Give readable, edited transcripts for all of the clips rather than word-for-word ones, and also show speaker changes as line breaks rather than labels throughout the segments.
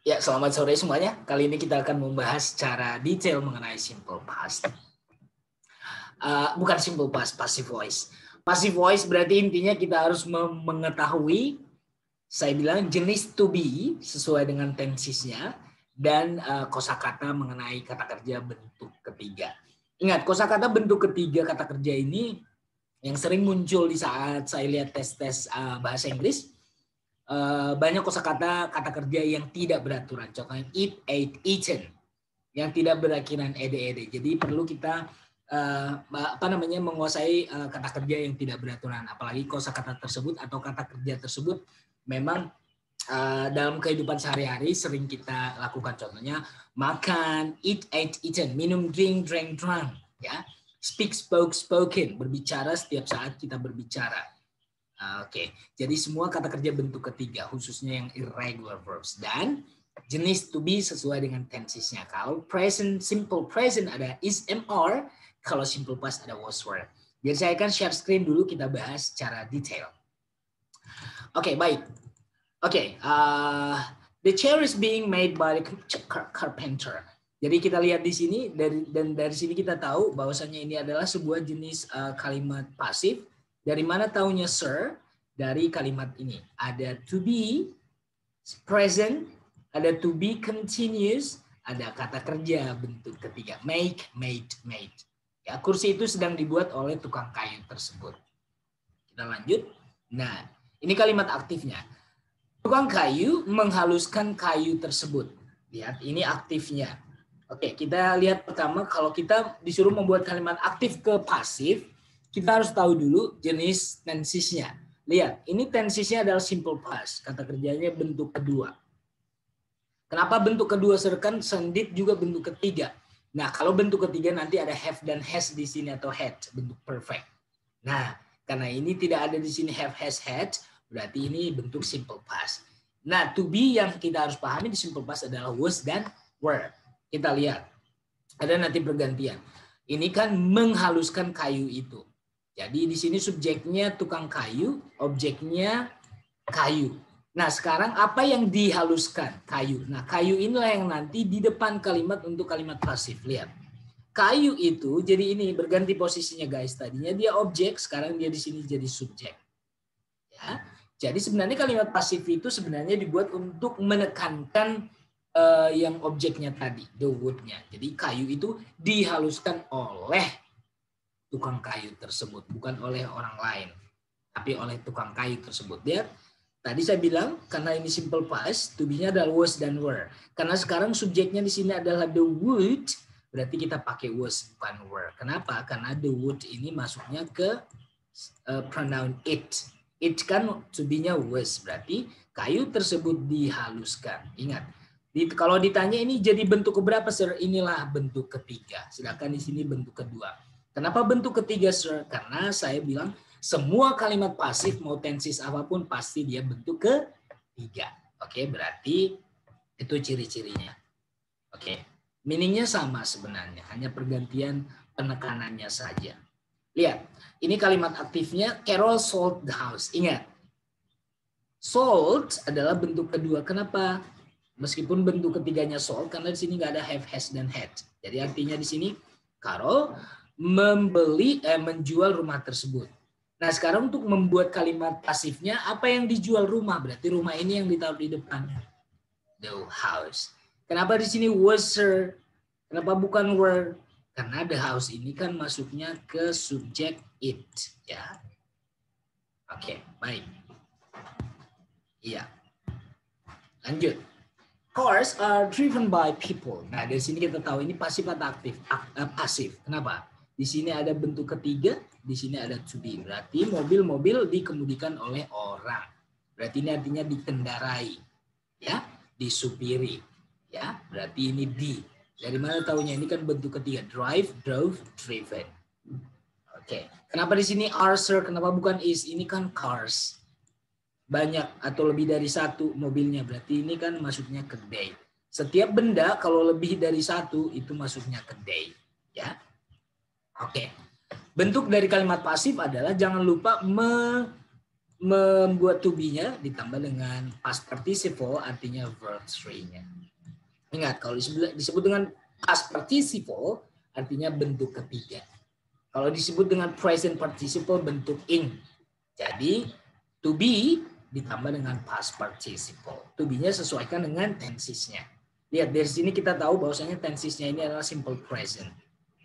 Ya, selamat sore semuanya. Kali ini kita akan membahas secara detail mengenai simple past. Bukan simple past, passive voice. Passive voice berarti intinya kita harus mengetahui, saya bilang jenis to be sesuai dengan tensisnya dan kosakata mengenai kata kerja bentuk ketiga. Ingat, kosakata bentuk ketiga kata kerja ini yang sering muncul di saat saya lihat tes-tes bahasa Inggris. Banyak kosakata kata kerja yang tidak beraturan. Contohnya eat, ate, eaten, yang tidak berakhiran ed. Jadi perlu kita menguasai kata kerja yang tidak beraturan. Apalagi kosakata tersebut atau kata kerja tersebut memang dalam kehidupan sehari-hari sering kita lakukan. Contohnya makan, eat, ate, eaten, minum, drink, drank, drunk, ya. Speak, spoke, spoken, berbicara setiap saat kita berbicara. Oke, jadi semua kata kerja bentuk ketiga, khususnya yang irregular verbs. Dan jenis to be sesuai dengan tensisnya. Kalau present, simple present ada is, am, are. Kalau simple past ada was, were. Jadi saya akan share screen dulu, kita bahas secara detail. Oke, baik. Oke, the chair is being made by the carpenter. Jadi kita lihat di sini, dari sini kita tahu bahwasanya ini adalah sebuah jenis kalimat pasif. Dari mana taunya sir? Dari kalimat ini. Ada to be present, ada to be continuous, ada kata kerja bentuk ketiga. Make, made, made. Ya, kursi itu sedang dibuat oleh tukang kayu tersebut. Kita lanjut. Nah, ini kalimat aktifnya. Tukang kayu menghaluskan kayu tersebut. Lihat, ini aktifnya. Oke, kita lihat pertama kalau kita disuruh membuat kalimat aktif ke pasif, kita harus tahu dulu jenis tensisnya. Lihat, ini tensisnya adalah simple past. Kata kerjanya bentuk kedua. Kenapa bentuk kedua serkan sendit juga bentuk ketiga? Nah, kalau bentuk ketiga nanti ada have dan has di sini atau had, bentuk perfect. Nah, karena ini tidak ada di sini have, has, had, berarti ini bentuk simple past. Nah, to be yang kita harus pahami di simple past adalah was dan were. Kita lihat, ada nanti pergantian. Ini kan menghaluskan kayu itu. Jadi di sini subjeknya tukang kayu, objeknya kayu. Nah, sekarang apa yang dihaluskan? Kayu. Nah, kayu inilah yang nanti di depan kalimat untuk kalimat pasif. Lihat. Kayu itu jadi ini berganti posisinya guys. Tadinya dia objek, sekarang dia di sini jadi subjek. Ya. Jadi sebenarnya kalimat pasif itu sebenarnya dibuat untuk menekankan yang objeknya tadi, the wood-nya. Jadi kayu itu dihaluskan oleh tukang kayu tersebut, bukan oleh orang lain, tapi oleh tukang kayu tersebut. Lihat, tadi saya bilang karena ini simple past, to be-nya adalah was dan were. Karena sekarang subjeknya di sini adalah the wood, berarti kita pakai was bukan were. Kenapa? Karena the wood ini masuknya ke pronoun it. It kan to be-nya was, berarti kayu tersebut dihaluskan. Ingat, kalau ditanya ini jadi bentuk keberapa, sir? Inilah bentuk ketiga. Sedangkan di sini bentuk kedua. Kenapa bentuk ketiga, sir? Karena saya bilang semua kalimat pasif mau tensis apapun pasti dia bentuk ketiga. Oke, berarti itu ciri-cirinya. Oke, meaningnya sama sebenarnya, hanya pergantian penekanannya saja. Lihat, ini kalimat aktifnya Carol sold the house. Ingat, sold adalah bentuk kedua. Kenapa? Meskipun bentuk ketiganya sold, karena di sini nggak ada have, has, dan had. Jadi artinya di sini Carol menjual rumah tersebut. Nah, sekarang untuk membuat kalimat pasifnya, apa yang dijual rumah? Berarti rumah ini yang ditaruh di depan. The house. Kenapa di sini was, sir? Kenapa bukan were? Karena the house ini kan masuknya ke subjek it. Ya. Oke, baik. Iya. Lanjut. Cars are driven by people. Nah, dari sini kita tahu ini pasif atau aktif? Pasif. Kenapa? Di sini ada bentuk ketiga, di sini ada to be. Berarti mobil-mobil dikemudikan oleh orang. Berarti ini artinya dikendarai, ya, disupiri, ya. Berarti ini di. Dari mana tahunya? Ini kan bentuk ketiga. Drive, drove, driven. Oke. Kenapa di sini are, sir? Kenapa bukan is? Ini kan cars. Banyak atau lebih dari satu mobilnya, berarti ini kan masuknya ke they. Setiap benda kalau lebih dari satu itu masuknya ke they, ya. Oke. Bentuk dari kalimat pasif adalah jangan lupa membuat to be-nya ditambah dengan past participle, artinya verb 3-nya. Ingat, kalau disebut dengan past participle, artinya bentuk ketiga. Kalau disebut dengan present participle, bentuk ing. Jadi, to be ditambah dengan past participle. To be-nya sesuaikan dengan tensesnya. Lihat, dari sini kita tahu bahwasanya tensesnya ini adalah simple present.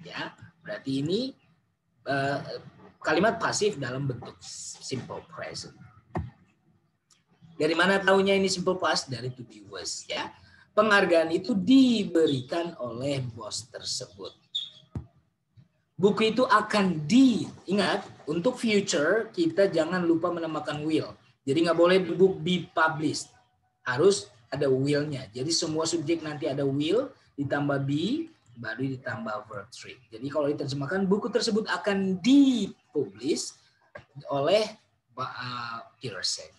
Ya, berarti ini kalimat pasif dalam bentuk simple present. Dari mana tahunya ini simple past? Dari to be was, ya. Penghargaan itu diberikan oleh bos tersebut. Buku itu akan ingat, untuk future kita jangan lupa menambahkan will. Jadi nggak boleh book be published. Harus ada will-nya. Jadi semua subjek nanti ada will, ditambah be, baru ditambah verb 3. Jadi kalau diterjemahkan, buku tersebut akan dipublish oleh Pearson.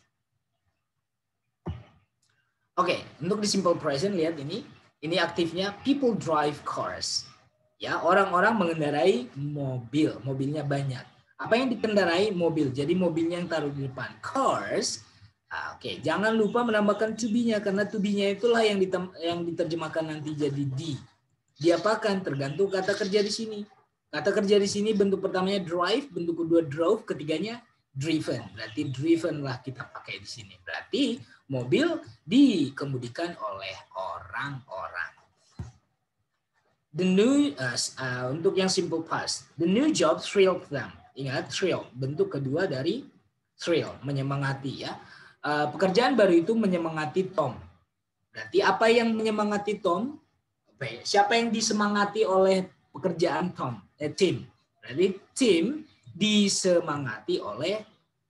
Oke, untuk di simple present, lihat ini. Ini aktifnya people drive cars. Ya, orang-orang mengendarai mobil. Mobilnya banyak. Apa yang dikendarai? Mobil. Jadi mobilnya yang taruh di depan. Cars. Oke, jangan lupa menambahkan to be-nya. Karena to be-nya itulah yang diterjemahkan nanti jadi di. Diapakan? Tergantung kata kerja di sini. Kata kerja di sini bentuk pertamanya drive, bentuk kedua drove, ketiganya driven. Berarti driven lah kita pakai di sini. Berarti mobil dikemudikan oleh orang-orang. The new untuk yang simple past, the new job thrilled them. Ingat, thrill, bentuk kedua dari thrill, menyemangati ya. Pekerjaan baru itu menyemangati Tom. Berarti apa yang menyemangati Tom? Siapa yang disemangati oleh pekerjaan Tom? Tim. Berarti Tim disemangati oleh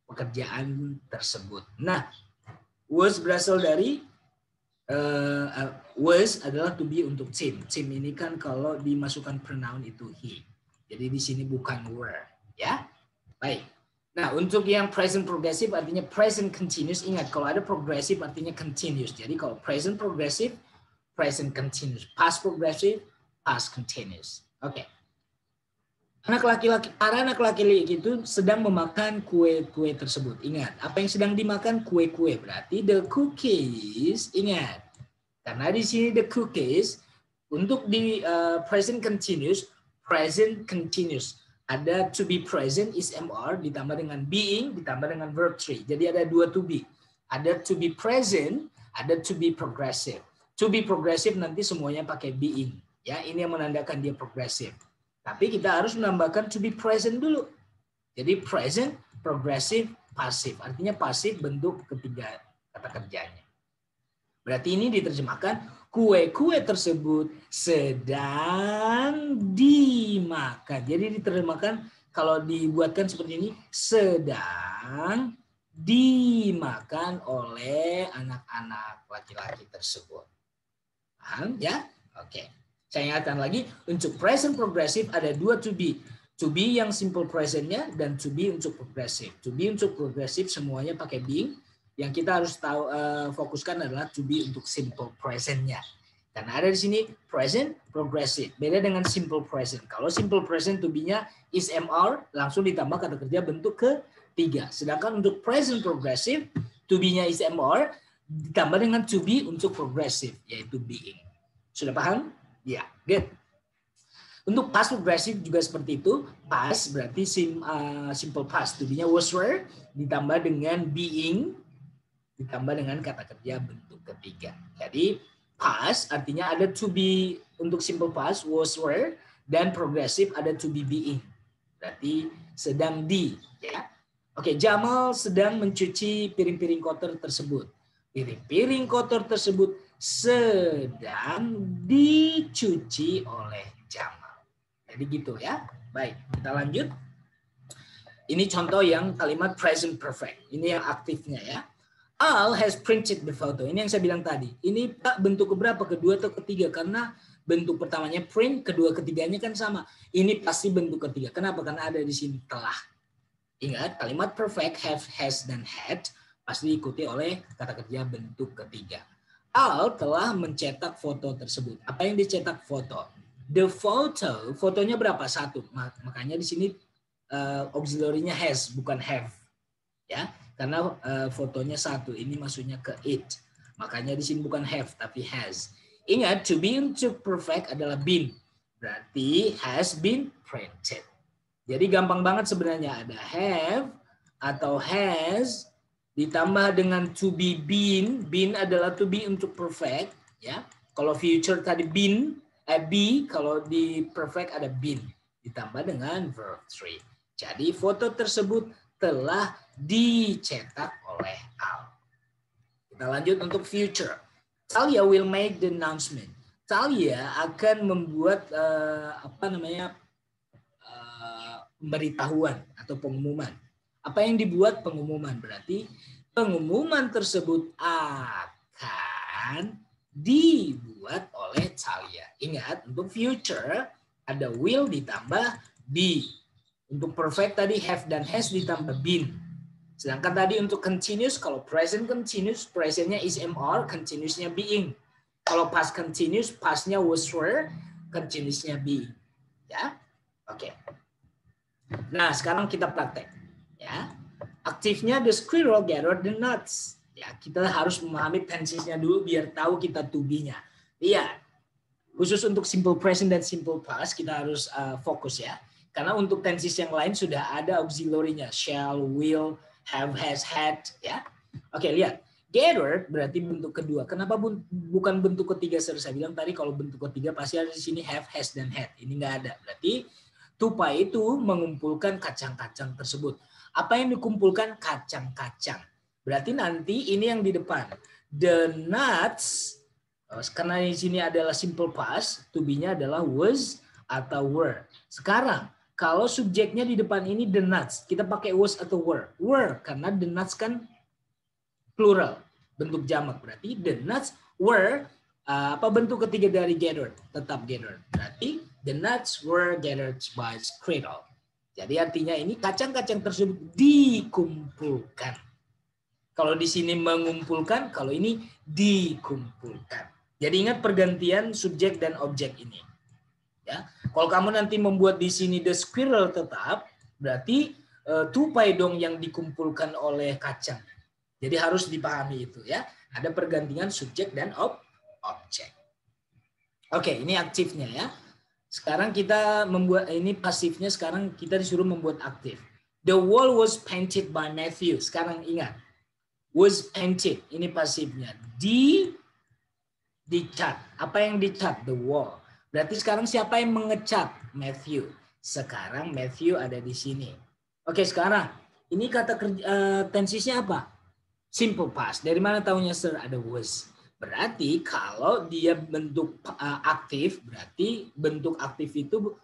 pekerjaan tersebut. Nah, was berasal dari was adalah to be untuk Tim. Tim ini kan kalau dimasukkan pronoun itu he. Jadi di sini bukan were, ya. Baik. Nah, untuk yang present progressive artinya present continuous. Ingat, kalau ada progressive artinya continuous. Jadi kalau present progressive, present continuous. Past progressive, past continuous. Oke. Para anak laki-laki itu sedang memakan kue-kue tersebut. Ingat, apa yang sedang dimakan? Kue-kue. Berarti the cookies. Ingat, karena di sini the cookies untuk di present continuous ada to be present is MR ditambah dengan being ditambah dengan verb 3. Jadi ada dua to be. Ada to be present, ada to be progressive. To be progressive nanti semuanya pakai being. Ya, ini yang menandakan dia progressive. Tapi kita harus menambahkan to be present dulu. Jadi present, progressive, pasif. Artinya pasif bentuk ketiga kata kerjanya. Berarti ini diterjemahkan kue-kue tersebut sedang dimakan. Jadi diterjemahkan kalau dibuatkan seperti ini, sedang dimakan oleh anak-anak laki-laki tersebut. Paham ya? Oke. Saya ingatkan lagi, untuk present progressive ada dua to be. To be yang simple presentnya dan to be untuk progressive. To be untuk progressive semuanya pakai being. Yang kita harus tahu fokuskan adalah to be untuk simple presentnya. Karena ada di sini present progressive. Beda dengan simple present. Kalau simple present to be-nya is MR, langsung ditambah kata kerja bentuk ketiga. Sedangkan untuk present progressive, to be-nya is MR, ditambah dengan to be untuk progressive, yaitu being. Sudah paham? Ya, good. Untuk past progressive juga seperti itu. Past berarti simple past. To be-nya was were ditambah dengan being ditambah dengan kata kerja bentuk ketiga. Jadi past artinya ada to be untuk simple past was were dan progressive ada to be being. Berarti sedang di, ya. Oke, Jamal sedang mencuci piring-piring kotor tersebut. Piring-piring kotor tersebut sedang dicuci oleh Jamal. Jadi gitu ya. Baik, kita lanjut. Ini contoh yang kalimat present perfect. Ini yang aktifnya ya. Al has printed the photo. Ini yang saya bilang tadi. Ini Pak bentuk keberapa? Kedua atau ketiga? Karena bentuk pertamanya print, kedua ketiganya kan sama. Ini pasti bentuk ketiga. Kenapa? Karena ada di sini telah. Ingat, kalimat perfect have, has, dan had pasti diikuti oleh kata kerja bentuk ketiga. Al telah mencetak foto tersebut. Apa yang dicetak foto? The photo, fotonya berapa? Satu. Makanya di sini auxiliary-nya has, bukan have. Ya, Karena fotonya satu, ini maksudnya ke it. Makanya di sini bukan have tapi has. Ingat, to be untuk perfect adalah been. Berarti has been printed. Jadi gampang banget sebenarnya, ada have atau has ditambah dengan to be been. Been adalah to be untuk perfect, ya. Kalau future tadi been, be, kalau di perfect ada been ditambah dengan verb 3. Jadi foto tersebut telah dicetak oleh Al. Kita lanjut untuk future. Talia will make the announcement. Talia akan membuat pemberitahuan atau pengumuman. Apa yang dibuat pengumuman? Berarti pengumuman tersebut akan dibuat oleh Talia. Ingat, untuk future ada will ditambah be. Untuk perfect tadi have dan has ditambah been. Sedangkan tadi untuk continuous, kalau present continuous, presentnya is MR, continuousnya being. Kalau past continuous, pastnya was were, continuousnya be. Ya, oke. Nah, sekarang kita praktek. Ya, aktifnya the squirrel gathered the nuts. Ya, kita harus memahami tensesnya dulu biar tahu kita to be-nya. Lihat, khusus untuk simple present dan simple past kita harus fokus ya. Karena untuk tenses yang lain sudah ada auxiliary-nya, shall, will, have, has, had, ya. Oke, lihat. Gathered berarti bentuk kedua. Kenapa bukan bentuk ketiga? Saya bilang tadi kalau bentuk ketiga pasti ada di sini have, has, dan had. Ini nggak ada. Berarti tupai itu mengumpulkan kacang-kacang tersebut. Apa yang dikumpulkan? Kacang-kacang. Berarti nanti ini yang di depan. The nuts, karena di sini adalah simple past, to be-nya adalah was atau were. Sekarang, kalau subjeknya di depan ini the nuts, kita pakai was atau were. Were, karena the nuts kan plural, bentuk jamak. Berarti the nuts were, apa bentuk ketiga dari gathered? Tetap gathered. Berarti the nuts were gathered by squirrel. Jadi artinya ini kacang-kacang tersebut dikumpulkan. Kalau di sini mengumpulkan, kalau ini dikumpulkan. Jadi ingat pergantian subjek dan objek ini. Ya, kalau kamu nanti membuat di sini the squirrel tetap, berarti tupai dong yang dikumpulkan oleh kacang. Jadi harus dipahami itu ya. Ada pergantian subjek dan objek. Oke, ini aktifnya ya. Sekarang kita membuat ini pasifnya. Sekarang kita disuruh membuat aktif. The wall was painted by Matthew. Sekarang ingat, was painted. Ini pasifnya. Dicat. Apa yang dicat? The wall. Berarti sekarang siapa yang mengecat? Matthew. Sekarang Matthew ada di sini. Oke, sekarang ini kata tensesnya apa? Simple past. Dari mana tahunya sir? Ada was. Berarti kalau dia bentuk aktif, berarti bentuk aktif itu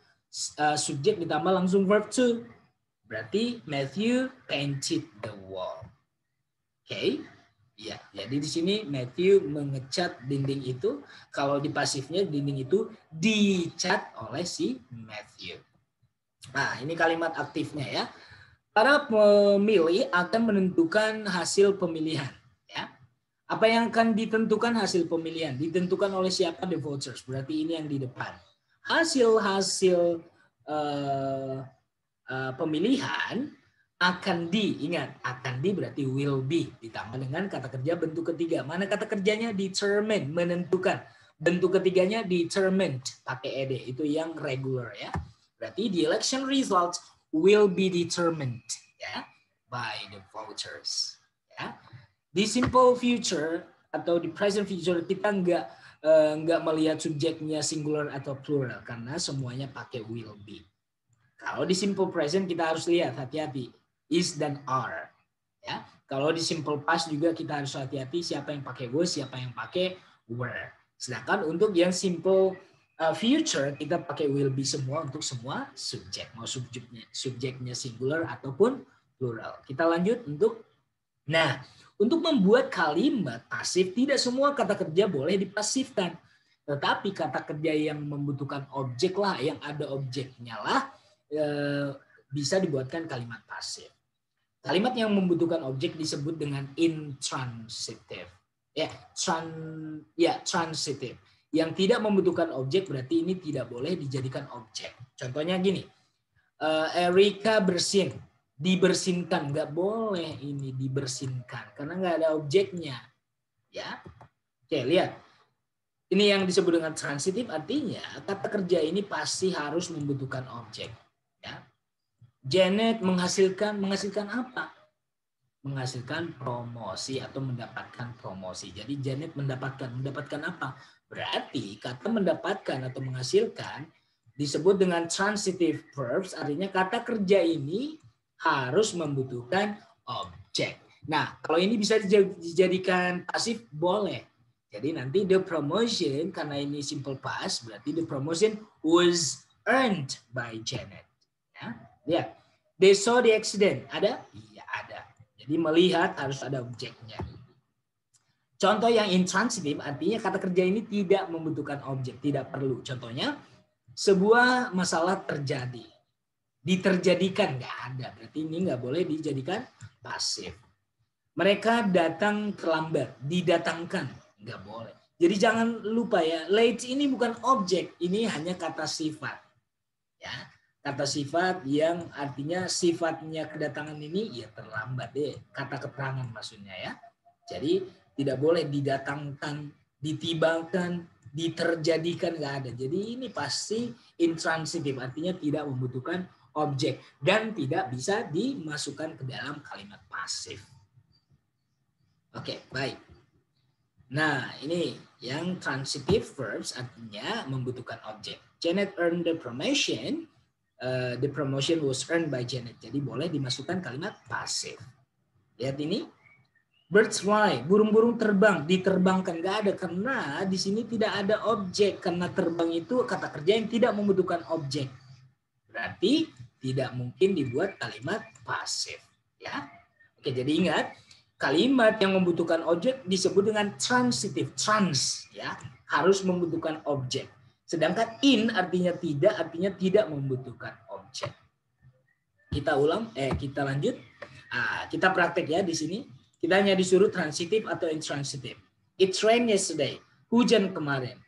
subjek ditambah langsung verb to. Berarti Matthew painted the wall. Oke. Ya, jadi di sini Matthew mengecat dinding itu. Kalau di pasifnya dinding itu dicat oleh si Matthew. Nah, ini kalimat aktifnya ya. Para pemilih akan menentukan hasil pemilihan. Ya. Apa yang akan ditentukan hasil pemilihan? Ditentukan oleh siapa? The voters. Berarti ini yang di depan. Hasil-hasil pemilihan akan ingat, akan berarti will be, ditambah dengan kata kerja bentuk ketiga. Mana kata kerjanya? Determine, menentukan. Bentuk ketiganya determined, pakai ed, itu yang regular ya. Berarti the election results will be determined ya by the voters ya. Di simple future atau di present future kita nggak melihat subjeknya singular atau plural karena semuanya pakai will be. Kalau di simple present kita harus lihat, hati-hati, is dan are. Ya. Kalau di simple past juga kita harus hati-hati siapa yang pakai was, siapa yang pakai were. Sedangkan untuk yang simple future kita pakai will be semua untuk semua subjek. Mau subjeknya singular ataupun plural. Kita lanjut untuk untuk membuat kalimat pasif tidak semua kata kerja boleh dipasifkan. Tetapi kata kerja yang membutuhkan objek lah, yang ada objeknya lah bisa dibuatkan kalimat pasif. Kalimat yang membutuhkan objek disebut dengan intransitive. Transitive. Yang tidak membutuhkan objek berarti ini tidak boleh dijadikan objek. Contohnya gini, Erika bersin. Dibersihkan, nggak boleh ini dibersihkan karena nggak ada objeknya. Ya, oke, lihat. Ini yang disebut dengan transitif, artinya kata kerja ini pasti harus membutuhkan objek. Ya. Janet menghasilkan apa? Menghasilkan promosi atau mendapatkan promosi. Jadi Janet mendapatkan apa? Berarti kata mendapatkan atau menghasilkan disebut dengan transitive verbs, artinya kata kerja ini harus membutuhkan objek. Nah, kalau ini bisa dijadikan pasif, boleh. Jadi nanti the promotion, karena ini simple past, berarti the promotion was earned by Janet. Ya, lihat. They saw the accident. Ada? Iya, ada. Jadi melihat harus ada objeknya. Contoh yang intransitif artinya kata kerja ini tidak membutuhkan objek, tidak perlu. Contohnya, sebuah masalah terjadi. Diterjadikan, nggak ada. Berarti ini nggak boleh dijadikan pasif. Mereka datang terlambat, didatangkan, nggak boleh. Jadi jangan lupa ya, late ini bukan objek, ini hanya kata sifat. Ya, kata sifat yang artinya sifatnya kedatangan ini ya terlambat deh, kata keterangan maksudnya ya. Jadi tidak boleh didatangkan, ditibangkan, diterjadikan, nggak ada. Jadi ini pasti intransitif, artinya tidak membutuhkan objek dan tidak bisa dimasukkan ke dalam kalimat pasif. Oke, baik. Nah, ini yang transitive verbs artinya membutuhkan objek. Janet earned the promotion. The promotion was earned by Janet. Jadi boleh dimasukkan kalimat pasif. Lihat ini. Birds fly, burung-burung terbang, diterbangkan. Nggak ada, karena di sini tidak ada objek. Karena terbang itu kata kerja yang tidak membutuhkan objek. Berarti tidak mungkin dibuat kalimat pasif. Ya. Oke, jadi ingat, kalimat yang membutuhkan objek disebut dengan transitive. Trans, ya, harus membutuhkan objek. Sedangkan in artinya tidak membutuhkan objek. Kita ulang, kita lanjut. Kita praktek ya di sini. Kita hanya disuruh transitive atau intransitive. It rained yesterday. Hujan kemarin.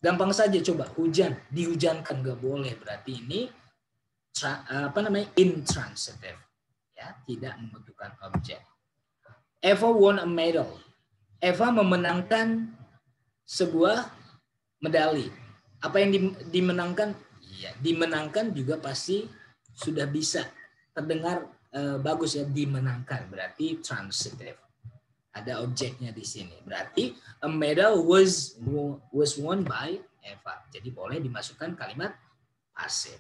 Gampang saja coba, hujan, dihujankan, nggak boleh. Berarti ini intransitive. Ya, tidak membutuhkan objek. Eva won a medal. Eva memenangkan sebuah medali. Apa yang dimenangkan? Ya, dimenangkan juga pasti sudah bisa terdengar bagus ya, dimenangkan. Berarti transitive. Ada objeknya di sini. Berarti a medal was won by Eva. Jadi boleh dimasukkan kalimat pasif.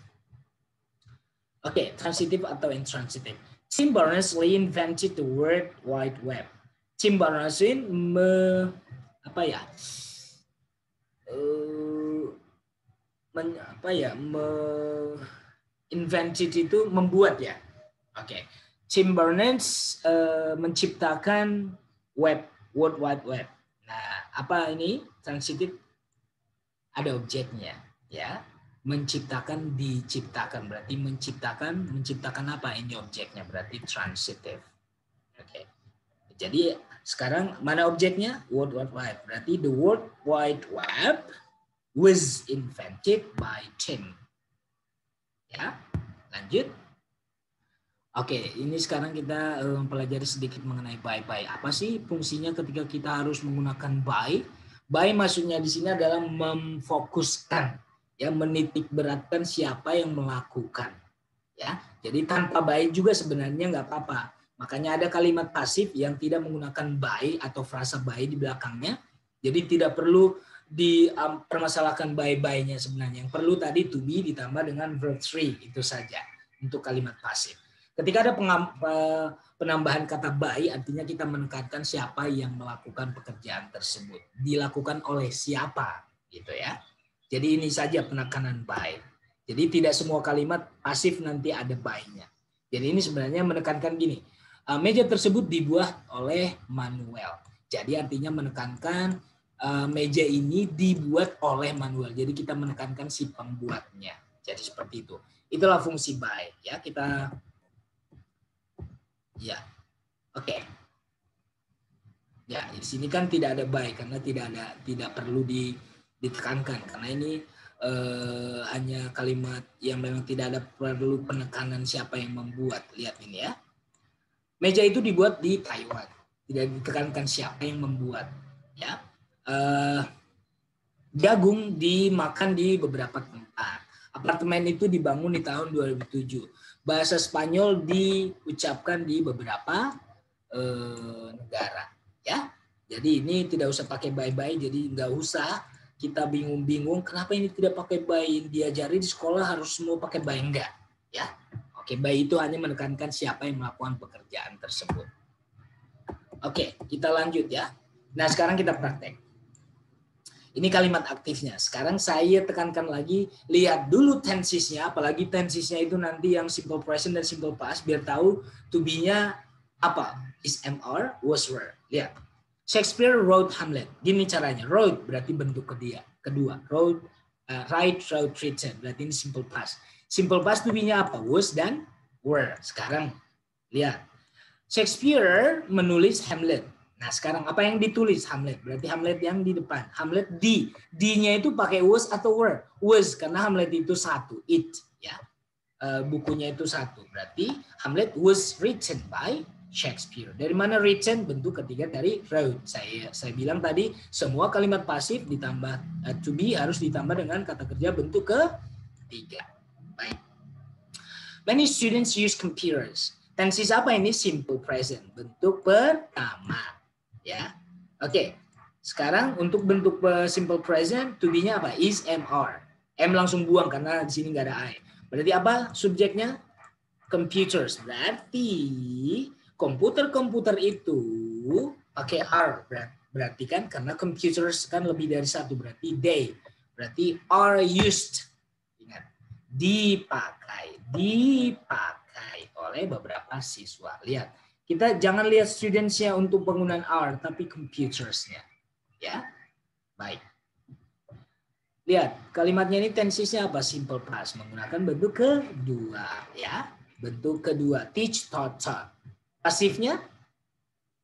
Oke, transitive atau intransitive. Tim Berners-Lee invented the World Wide Web. Tim Berners-Lee invented itu membuat ya. Oke. Tim Berners menciptakan World Wide Web. Nah, apa ini transitive? Ada objeknya, ya. Menciptakan, diciptakan, berarti menciptakan apa? Ini objeknya, berarti transitive. Oke. Jadi sekarang mana objeknya? World Wide Web. Berarti the World Wide Web was invented by Tim. Ya, lanjut. Oke, ini sekarang kita mempelajari sedikit mengenai by. Apa sih fungsinya ketika kita harus menggunakan by? By maksudnya di sini adalah memfokuskan, ya, menitik beratkan siapa yang melakukan. Ya, jadi tanpa by juga sebenarnya nggak apa-apa. Makanya ada kalimat pasif yang tidak menggunakan by atau frasa by di belakangnya. Jadi tidak perlu dipermasalahkan by-nya sebenarnya. Yang perlu tadi to be ditambah dengan verb 3, itu saja untuk kalimat pasif. Ketika ada penambahan kata by, artinya kita menekankan siapa yang melakukan pekerjaan tersebut. Dilakukan oleh siapa, gitu ya. Jadi ini saja penekanan by. Jadi tidak semua kalimat pasif nanti ada by-nya. Jadi ini sebenarnya menekankan gini, meja tersebut dibuat oleh Manuel. Jadi artinya menekankan meja ini dibuat oleh Manuel. Jadi kita menekankan si pembuatnya. Jadi seperti itu. Itulah fungsi by. Ya, kita ya. Oke. Ya, di sini kan tidak ada by karena tidak perlu ditekankan karena ini hanya kalimat yang memang tidak ada perlu penekanan siapa yang membuat. Lihat ini ya. Meja itu dibuat di Taiwan. Tidak ditekankan siapa yang membuat. Ya. Jagung dimakan di beberapa tempat. Apartemen itu dibangun di tahun 2007. Bahasa Spanyol diucapkan di beberapa negara. Ya. Jadi ini tidak usah pakai bye-bye. Jadi nggak usah kita bingung-bingung kenapa ini tidak pakai by, diajari di sekolah harus semua pakai by, enggak ya. Oke, by itu hanya menekankan siapa yang melakukan pekerjaan tersebut. Oke, kita lanjut ya. Nah, sekarang kita praktek. Ini kalimat aktifnya. Sekarang saya tekankan lagi, lihat dulu tensesnya, apalagi tensesnya itu nanti yang simple present dan simple past biar tahu to be-nya apa? Is, am, are, was, were. Lihat. Shakespeare wrote Hamlet. Gini caranya. Wrote berarti bentuk kedua. Wrote, write, wrote, written. Berarti ini simple past. Simple past to be-nya apa? Was dan were. Sekarang lihat. Shakespeare menulis Hamlet. Nah sekarang apa yang ditulis? Hamlet. Berarti Hamlet yang di depan. Hamlet D. D-nya itu pakai was atau were? Was karena Hamlet itu satu. It. Ya. Bukunya itu satu. Berarti Hamlet was written by Shakespeare. Dari mana written? Bentuk ketiga dari wrote. Saya bilang tadi semua kalimat pasif ditambah to be harus ditambah dengan kata kerja bentuk ketiga. Baik. Many students use computers. Tenses apa ini? Simple present. Bentuk pertama. Ya. Oke. Sekarang untuk bentuk simple present to be-nya apa? Is, am, are. M langsung buang karena di sini nggak ada I. Berarti apa subjeknya? Computers. Berarti komputer-komputer itu pakai are, berarti kan karena computers kan lebih dari satu, berarti they, berarti are used. Ingat, dipakai oleh beberapa siswa. Lihat, kita jangan lihat students-nya untuk penggunaan are, tapi computers-nya. Ya, baik. Lihat, kalimatnya ini tensesnya apa? Simple past, menggunakan bentuk kedua. Ya, bentuk kedua. Teach, taught, taught. Pasifnya,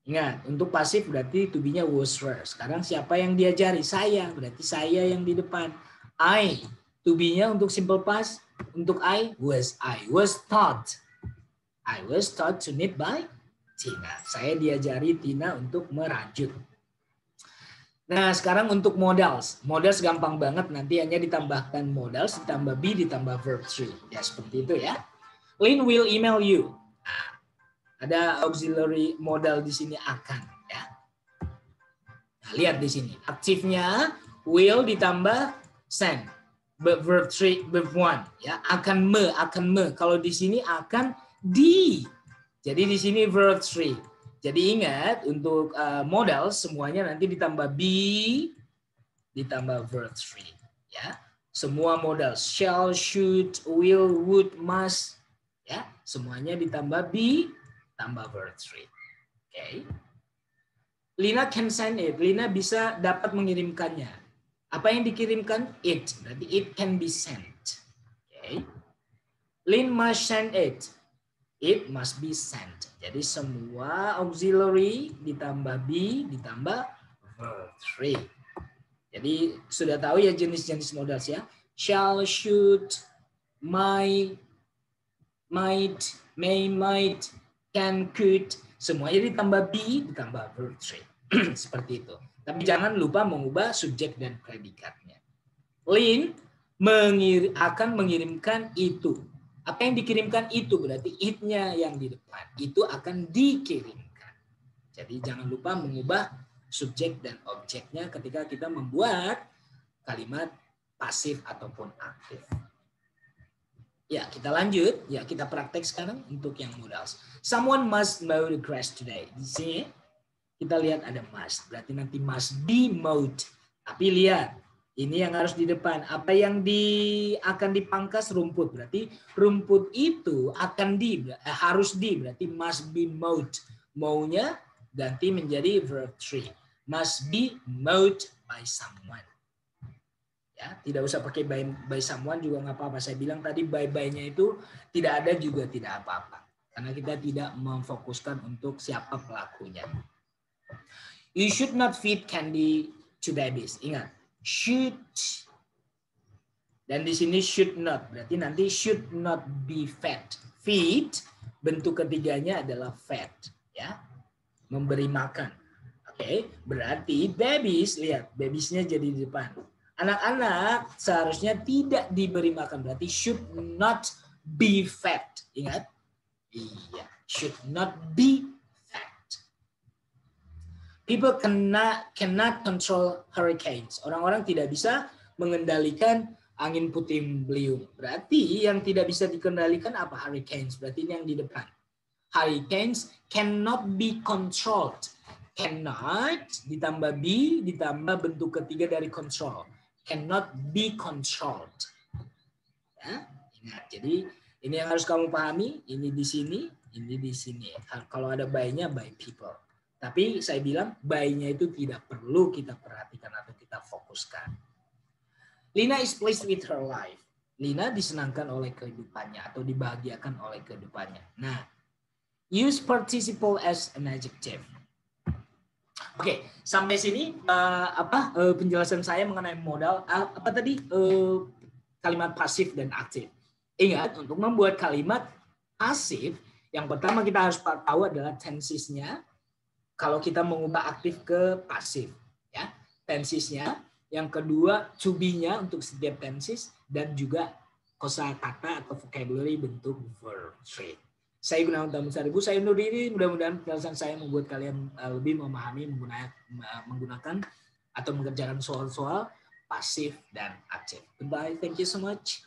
ingat, untuk pasif berarti to be-nya was, were. Sekarang siapa yang diajari? Saya, berarti saya yang di depan. I, to be-nya untuk simple past, untuk I was taught. I was taught to knit by Tina. Saya diajari Tina untuk merajut. Nah, sekarang untuk modals. Modals gampang banget, nanti hanya ditambahkan modals, ditambah be, ditambah verb 3. Ya, seperti itu ya. Lynn will email you. Ada auxiliary modal di sini akan ya. Nah, lihat di sini. Aktifnya will ditambah send. Verb 3, verb 1 ya. Akan me. Kalau di sini akan di. Jadi di sini verb 3. Jadi ingat untuk modal semuanya nanti ditambah be ditambah verb 3 ya. Semua modal shall, should, will, would, must ya. Semuanya ditambah be tambah verb 3. Okay. Lina can send it. Lina bisa dapat mengirimkannya. Apa yang dikirimkan? It. Berarti it can be sent. Okay. Lin must send it. It must be sent. Jadi semua auxiliary ditambah be ditambah verb 3. Jadi sudah tahu ya jenis-jenis modal ya. Shall, should, might, may, might, can, could, semuanya ditambah be, ditambah verb 3. Seperti itu. Tapi jangan lupa mengubah subjek dan predikatnya. Lin akan mengirimkan itu. Apa yang dikirimkan itu berarti it-nya yang di depan. Itu akan dikirimkan. Jadi jangan lupa mengubah subjek dan objeknya ketika kita membuat kalimat pasif ataupun aktif. Ya, kita lanjut. Ya, kita praktek sekarang untuk yang modals. Someone must mow the grass today. Di sini kita lihat ada must. Berarti nanti must be mowed. Tapi lihat, ini yang harus di depan. Apa yang akan dipangkas? Rumput. Berarti rumput itu akan harus berarti must be mowed. Mow-nya ganti menjadi verb 3. Must be mowed by someone. Ya, tidak usah pakai by someone juga nggak apa-apa. Saya bilang tadi by-nya itu tidak ada juga tidak apa-apa. Karena kita tidak memfokuskan untuk siapa pelakunya. You should not feed candy to babies. Ingat, should Dan di sini should not, berarti nanti should not be fed. Feed, bentuk ketiganya adalah fed, ya, memberi makan. Oke, berarti babies, lihat, babiesnya jadi di depan. Anak-anak seharusnya tidak diberi makan, berarti should not be fed. Ingat? Iya, should not be fed. People cannot control hurricanes. Orang-orang tidak bisa mengendalikan angin puting beliung. Berarti yang tidak bisa dikendalikan apa? Hurricanes. Berarti ini yang di depan. Hurricanes cannot be controlled. Cannot ditambah be ditambah bentuk ketiga dari control. Cannot be controlled. Ya, ingat. Jadi ini yang harus kamu pahami. Ini di sini, ini di sini. Kalau ada by-nya, by people. Tapi saya bilang by-nya itu tidak perlu kita perhatikan atau kita fokuskan. Lina is pleased with her life. Lina disenangkan oleh kehidupannya atau dibahagiakan oleh kehidupannya. Nah, use participle as an adjective. Oke, sampai sini penjelasan saya mengenai modal apa tadi kalimat pasif dan aktif. Ingat, untuk membuat kalimat pasif, yang pertama kita harus tahu adalah tensesnya. Kalau kita mengubah aktif ke pasif, ya, tensesnya. Yang kedua, to be-nya untuk setiap tenses dan juga kosakata atau vocabulary bentuk verb straight. Saya Gunawan Tamusaribu, saya undur diri. Mudah-mudahan penjelasan saya membuat kalian lebih memahami menggunakan atau mengerjakan soal-soal pasif dan aktif. Goodbye, thank you so much.